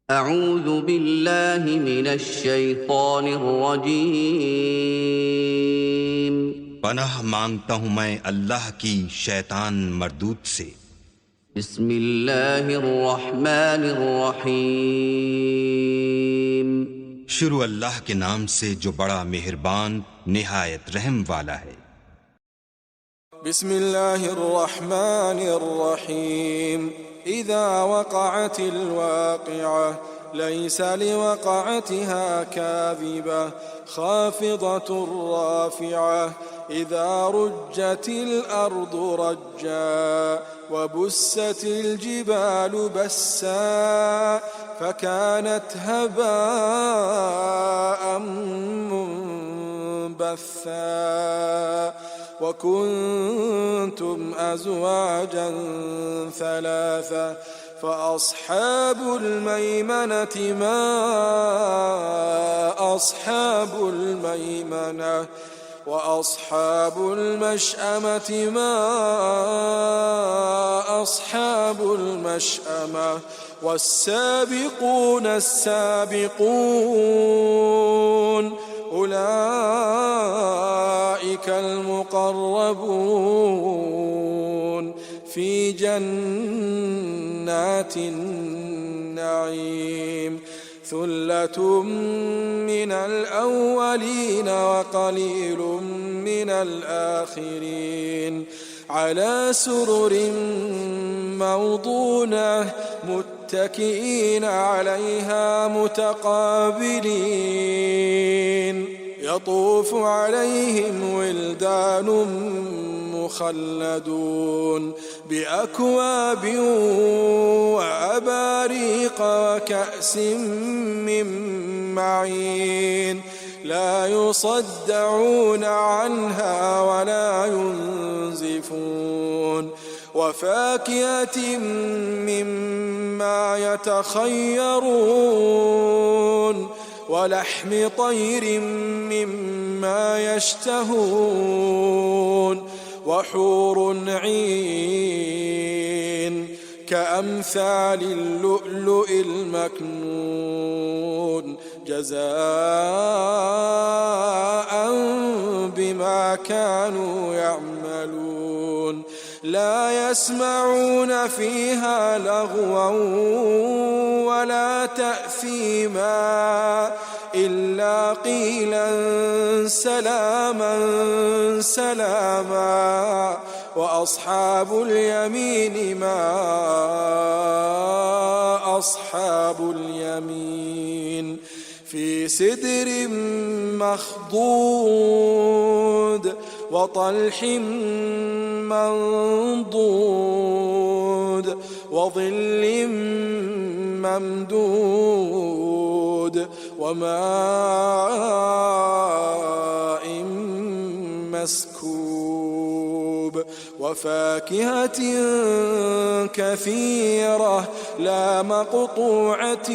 أعوذ بالله من الشيطان الرجيم पनाह मांगता हूं मैं अल्लाह की शैतान मरदूद से। بسم الله الرحمن الرحيم शुरू अल्लाह के नाम से जो बड़ा मेहरबान निहायत रहम वाला है। بسم الله الرحمن الرحيم إذا وقعت الواقعة ليس لوقعتها كاذبة خافضة رافعة إذا رجت الأرض رجا وبست الجبال بسا فكانت هباء منبثا وكنتم أزواجا ثلاثة فأصحاب الميمنة ما أصحاب الميمنة وأصحاب المشأمة ما أصحاب المشأمة والسابقون السابقون أولئك المقربون في جنات النعيم ثلة من الأولين وقليل من الآخرين على سرر موضونة متكئين عليها متقابلين يطوف عليهم ولدان مخلدون بأكواب وأباريق وكأس من معين لا يصدعون عنها ولا ينزفون وفاكهة مما يتخيرون ولحم طير مما يشتهون وحور عين كأمثال اللؤلؤ المكنون جزاء بما كانوا يعملون لا يسمعون فيها لغوا ولا تأثيما إلا قيلا سلاما سلاما وأصحاب اليمين ما أصحاب اليمين في سدر مخضود وطلح منضود وظل ممدود وماء مسكوب وفاكهة كثيرة لا مقطوعة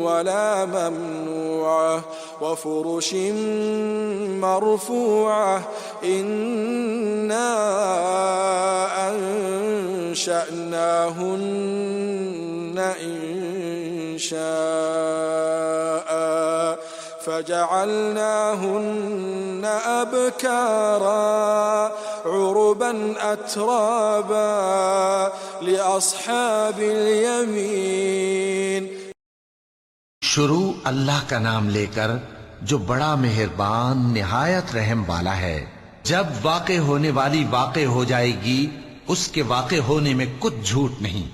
ولا ممنوعة وفرش مرفوعة إنا أنشأناهن إنشاء فجعلناهن أبكارا عربا أترابا لأصحاب اليمين। शुरू अल्लाह का नाम लेकर जो बड़ा मेहरबान निहायत रहम वाला है। जब वाक़े होने वाली वाक़े हो जाएगी उसके वाक़े होने में कुछ झूठ नहीं।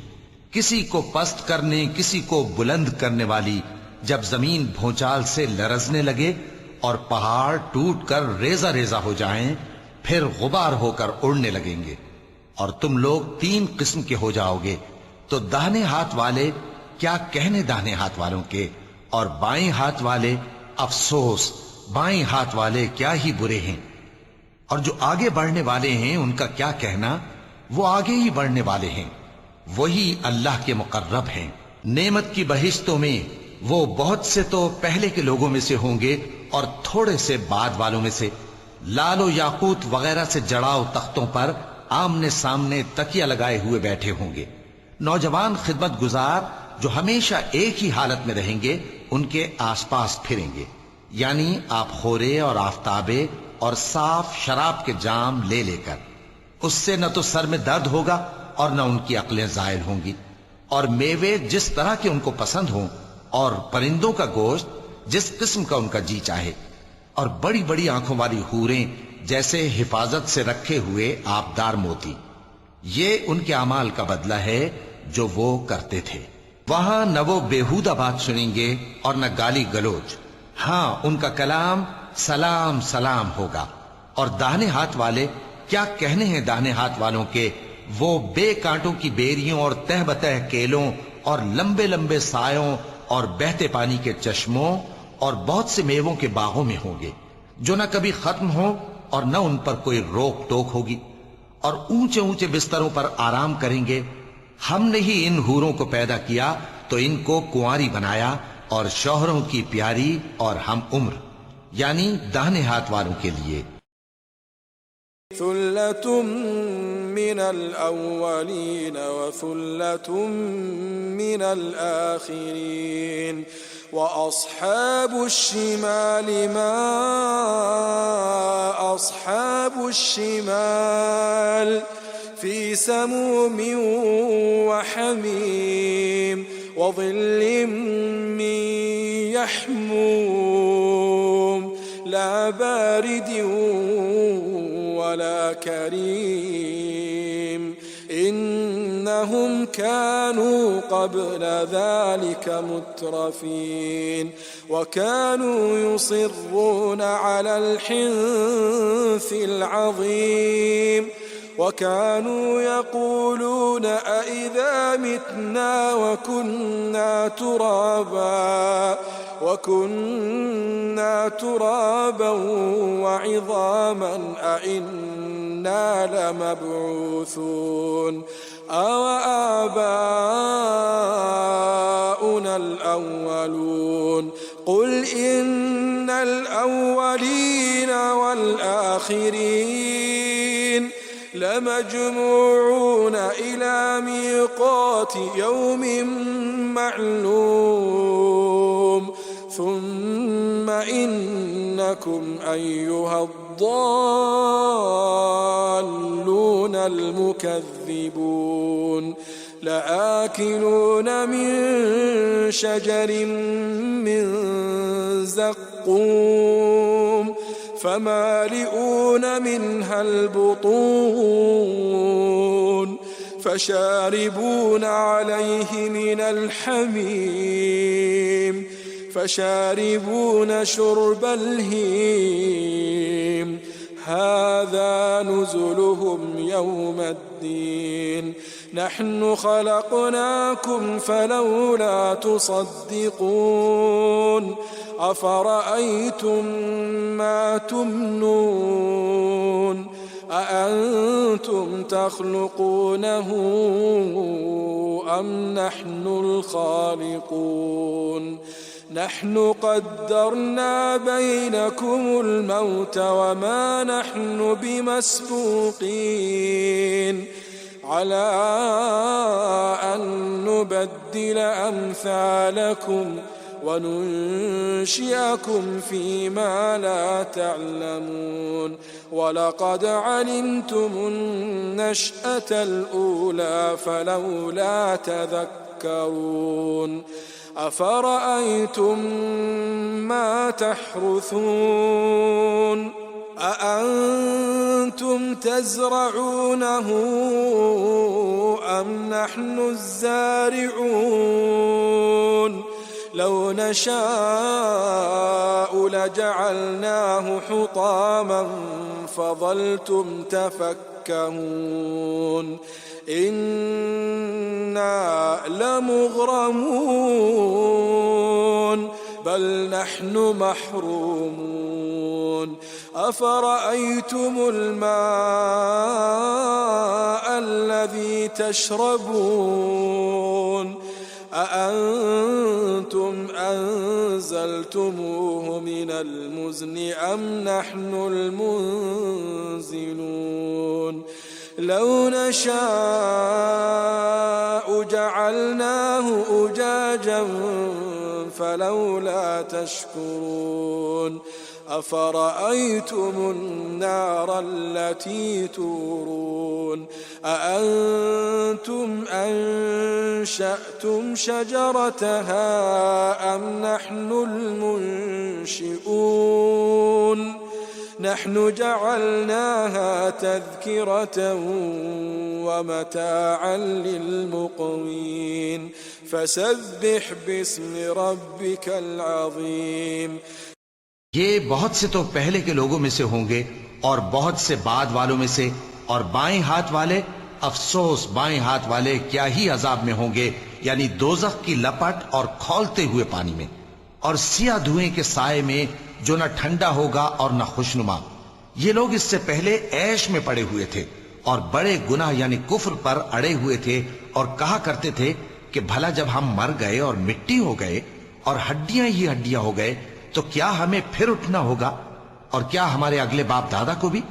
किसी को पस्त करने किसी को बुलंद करने वाली जब जमीन भूचाल से लरजने लगे और पहाड़ टूटकर रेजा रेजा हो जाएं, फिर गुबार होकर उड़ने लगेंगे और तुम लोग तीन किस्म के हो जाओगे, तो दाहिने हाथ वाले क्या कहने दाहिने हाथ वालों के, और बाएं हाथ वाले अफसोस बाएं हाथ वाले क्या ही बुरे हैं। और जो आगे बढ़ने वाले हैं उनका क्या कहना, वो आगे ही बढ़ने वाले हैं, वही अल्लाह के मुकर्रब हैं। नेमत की बहिश्तों में वो बहुत से तो पहले के लोगों में से होंगे और थोड़े से बाद वालों में से। लालो याकूत वगैरह से जड़ाव तख्तों पर आमने सामने तकिया लगाए हुए बैठे होंगे। नौजवान खिदमत गुजार जो हमेशा एक ही हालत में रहेंगे उनके आसपास फिरेंगे, यानी आप खोरे और आफताबे और साफ शराब के जाम ले लेकर। उससे न तो सर में दर्द होगा और न उनकी अक्लें जायल होंगी, और मेवे जिस तरह के उनको पसंद हों, और परिंदों का गोश्त जिस किस्म का उनका जी चाहे, और बड़ी बड़ी आंखों वाली हूरें जैसे हिफाजत से रखे हुए आबदार मोती। ये उनके अमाल का बदला है जो वो करते थे। वहां न वो बेहुदा बात सुनेंगे और न गाली गलोच। हाँ, उनका कलाम सलाम सलाम होगा। और दाहिने हाथ वाले क्या कहने हैं दाहिने हाथ वालों के, वो बेकांटों की बेरियों और तह बतह केलों और लंबे लंबे सायों और बहते पानी के चश्मों और बहुत से मेवों के बागों में होंगे, जो न कभी खत्म हो और न उन पर कोई रोक टोक होगी, और ऊंचे ऊंचे बिस्तरों पर आराम करेंगे। हमने ही इन हूरों को पैदा किया तो इनको कुंवारी बनाया, और शौहरों की प्यारी और हम उम्र, यानी दाहिने हाथ वालों के लिए। सुल्लतुम मिनल अव्वलीन व सुल्लतुम मिनल आखिरीन व अस्हाबुश शिमाल मा अस्हाबुश शिमाल फी समूमिन व हमीम व ज़िल्लिम मिन यहमूम ला बारिदिन वला करीम इन्नहुम कानू क़ब्ल ज़ालिका मुत्रफ़ीन व कानू युसिर्रून अलल हिन्सिल अज़ीम وكانوا يقولون أإذا متنا وكنا ترابا وعظاما أإنا لمبعوثون أو آباؤنا الأولون قل إن الأولين والآخرين لمجموعون إلى ميقات يوم معلوم ثم إنكم أيها الضالون المكذبون لآكلون من شجر من زقوم فمالئون منها البطون فشاربون عليه من الحميم فشاربون شرب الهيم هذا نزلهم يوم الدين نحن خلقناكم فلولا تصدقون أفرأيتم ما تمنون أأنتم تخلقونه أم نحن الخالقون نحن قدرنا بينكم الموت وما نحن بمسبوقين على أن نبدل أمثالكم وننشئكم فيما لا تعلمون ولقد علمتم النشأة الأولى فلولا تذكرون أفرأيتم ما تحرثون أأنتم تزرعونه أم نحن الزارعون لو نشاء لجعلناه حطاما فظلتم تفكهون إنا لمغرمون بل نحن محرومون أفرأيتم الماء الذي تشربون أأنتم أنزلتموه من المزن أم نحن المنزلون لو نشاء جعلناه أجاجا فلولا تشكرون أفرأيتم النار التي تورون أأنتم أنشأتم شجرتها أم نحن المنشئون نحن جعلناها تذكرة ومتاعا للمقوين فسبح باسم ربك العظيم. یہ بہت سے تو پہلے کے لوگوں میں سے ہوں گے اور بہت سے بعد والوں میں سے، اور بائیں ہاتھ والے، افسوس بائیں ہاتھ والے کیا ہی عذاب میں ہوں گے، یعنی دوزخ کی لپٹ اور کھولتے ہوئے پانی میں، اور سیاہ دھوئیں کے سائے میں جو نہ ٹھنڈا ہوگا اور نہ خوشنما. یہ لوگ اس سے پہلے عیش میں پڑے ہوئے تھے اور بڑے گناہ یعنی کفر پر اڑے ہوئے تھے، اور کہا کرتے تھے کہ بھلا جب ہم مر گئے اور مٹی ہو گئے اور ہڈیاں ہی ہڈیاں ہو گئے تو کیا ہمیں پھر اٹھنا ہوگا، اور کیا ہمارے اگلے باپ دادا کو بھی؟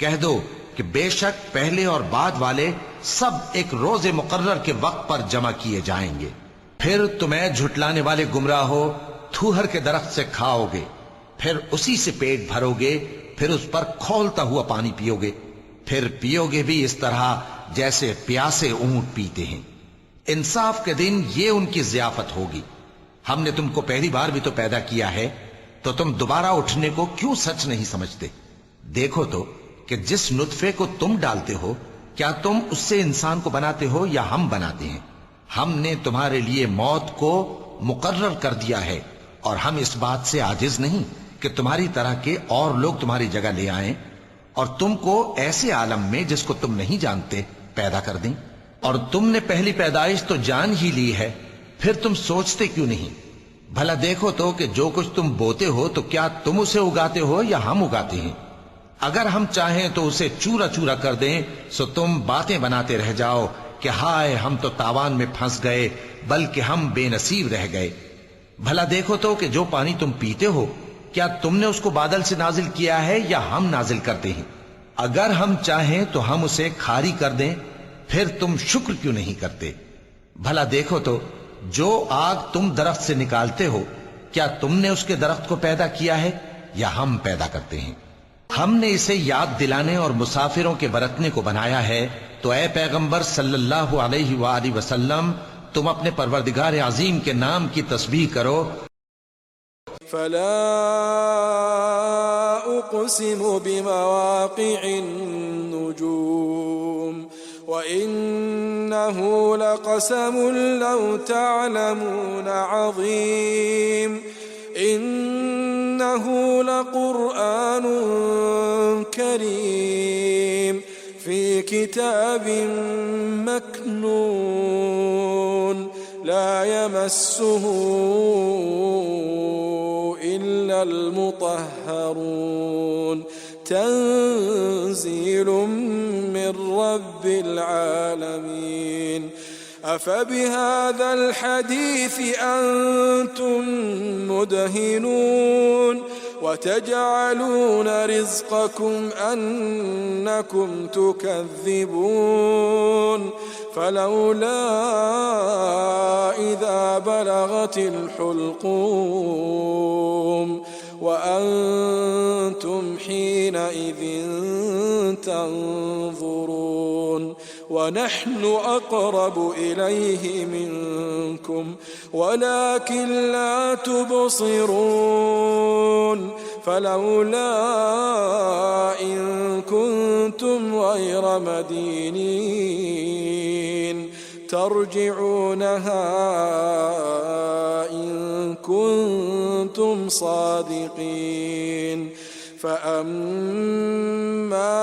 کہہ دو کہ بے شک پہلے اور بعد والے سب ایک روز مقرر کے وقت پر جمع کیے جائیں گے. پھر تمہیں جھٹلانے والے گمراہ ہو تھوہر کے درخت سے کھاؤ گے، پھر اسی سے پیٹ بھرو گے، پھر اس پر کھولتا ہوا پانی پیو گے، پھر پیو گے بھی اس طرح جیسے پیاسے اونٹ پیتے ہیں. انصاف کے دن یہ ان کی ضیافت ہوگی. ہم نے تم کو پہلی بار بھی تو پیدا کیا ہے، تو تم دوبارہ اٹھنے کو کیوں سچ نہیں سمجھتے؟ دیکھو تو کہ جس نطفے کو تم ڈالتے ہو کیا تم اس سے انسان کو بناتے ہو یا ہم بناتے ہیں؟ ہم نے تمہارے لیے موت کو مقرر کر دیا ہے، اور ہم اس بات سے عاجز نہیں کہ تمہاری طرح کے اور لوگ تمہاری جگہ لے آئیں اور تم کو ایسے عالم میں جس کو تم نہیں جانتے پیدا کر دیں. اور تم نے پہلی پیدائش تو جان ہی لی ہے، پھر تم سوچتے کیوں نہیں؟ بھلا دیکھو تو کہ جو کچھ تم بوتے ہو تو کیا تم اسے اگاتے ہو یا ہم اگاتے ہیں؟ اگر ہم چاہیں تو اسے چورا چورا کر دیں سو تم باتیں بناتے رہ جاؤ کہ ہائے ہم تو تاوان میں پھنس گئے، بلکہ ہم بے نصیب رہ گئے. بھلا دیکھو تو کہ جو پانی تم پیتے ہو کیا تم نے اس کو بادل سے نازل کیا ہے یا ہم نازل کرتے ہیں؟ اگر ہم چاہیں تو ہم اسے کھاری کر دیں، پھر تم شکر کیوں نہیں کرتے؟ بھلا دیکھو تو جو آگ تم درخت سے نکالتے ہو کیا تم نے اس کے درخت کو پیدا کیا ہے یا ہم پیدا کرتے ہیں؟ ہم نے اسے یاد دلانے اور مسافروں کے برتنے کو بنایا ہے، تو اے پیغمبر صلی اللہ علیہ وآلہ وسلم تم اپنے پروردگار عظیم کے نام کی تسبیح کرو. فلا أقسم بمواقع النجوم وإنه لقسم لو تعلمون عظيم إنه لقرآن كريم في كتاب مكنون لا يمسه إلا المطهرون تنزيل من رب العالمين. أفبهذا الحديث أنتم مدهنون وتجعلون رزقكم أنكم تكذبون فلولا إذا بلغت الحلقوم وأنتم حينئذ تنظرون ونحن أقرب إليه منكم ولكن لا تبصرون فلولا إن كنتم غير مدينين ترجعونها إن كنتم صادقين. فأما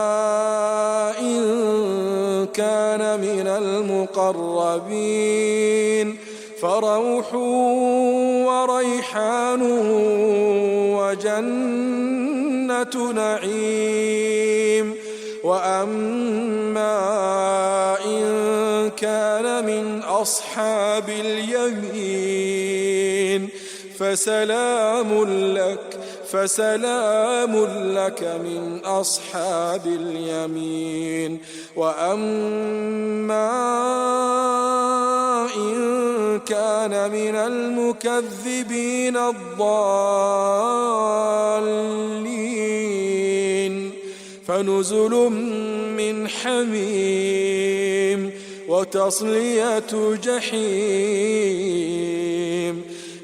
إن كان من المقربين فروح وريحان وجنة نعيم. وأما إن كان من أصحاب اليمين فسلام لك فسلام لك من أصحاب اليمين وأما إن كان من المكذبين الضالين فنزل من حميم وتصلية جحيم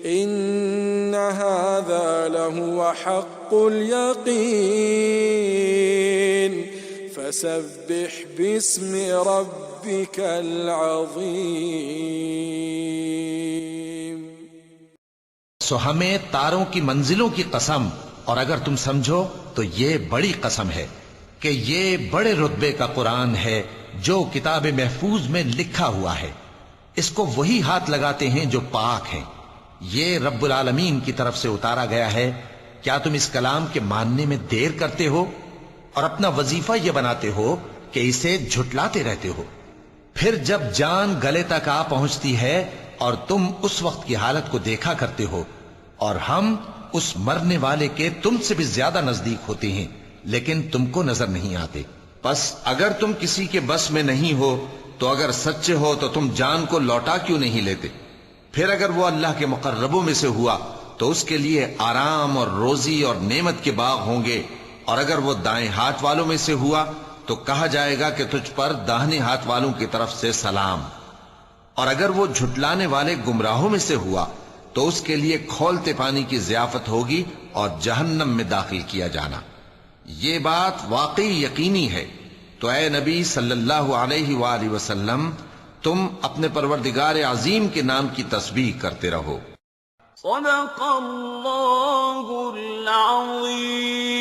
إن هذا لهو حق اليقين فسبح باسم ربك العظيم. سو ہمیں تاروں کی منزلوں کی قسم، اور اگر تم سمجھو تو یہ بڑی قسم ہے کہ یہ بڑے رتبے کا قرآن ہے جو کتاب محفوظ میں لکھا ہوا ہے. اس کو وہی ہاتھ لگاتے ہیں جو پاک ہیں. یہ رب العالمین کی طرف سے اتارا گیا ہے. کیا تم اس کلام کے ماننے میں دیر کرتے ہو اور اپنا وظیفہ یہ بناتے ہو کہ اسے جھٹلاتے رہتے ہو؟ پھر جب جان گلے تک آ پہنچتی ہے اور تم اس وقت کی حالت کو دیکھا کرتے ہو اور ہم اس مرنے والے کے تم سے بھی زیادہ نزدیک ہوتے ہیں لیکن تم کو نظر نہیں آتے. بس اگر تم کسی کے بس میں نہیں ہو تو اگر سچے ہو تو تم جان کو لوٹا کیوں نہیں لیتے؟ پھر اگر وہ اللہ کے مقربوں میں سے ہوا تو اس کے لیے آرام اور روزی اور نعمت کے باغ ہوں گے، اور اگر وہ دائیں ہاتھ والوں میں سے ہوا تو کہا جائے گا کہ تجھ پر داہنے ہاتھ والوں کی طرف سے سلام، اور اگر وہ جھٹلانے والے گمراہوں میں سے ہوا تو اس کے لیے کھولتے پانی کی ضیافت ہوگی اور جہنم میں داخل کیا جانا. یہ بات واقعی یقینی ہے. تو اے نبی صلی اللہ علیہ وآلہ وسلم تم اپنے پروردگار عظیم کے نام کی تسبیح کرتے رہو. صدق اللہ العظیم.